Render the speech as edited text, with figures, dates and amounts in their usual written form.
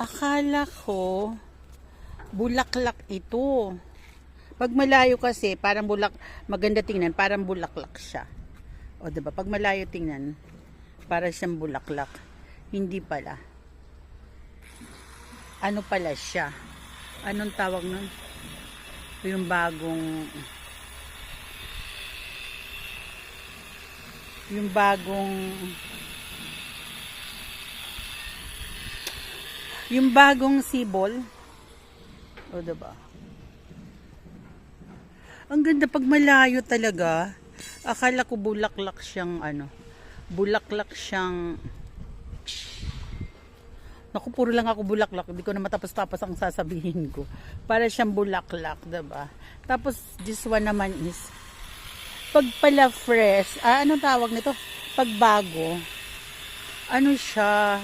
Akala ko, bulaklak ito. Pag malayo kasi, parang maganda tingnan, parang bulaklak siya. O diba? Pag malayo tingnan, para siyang bulaklak. Hindi pala. Ano pala siya? Anong tawag nun? Yung bagong sibol. O diba? Ang ganda pag malayo talaga. Akala ko bulaklak siyang bulaklak siyang. Naku, puro lang ako bulaklak. Hindi ko na matapos-tapos ang sasabihin ko. Para siyang bulaklak, diba? Tapos this one naman is pag pala fresh, anong tawag nito? Pag bago. Ano siya?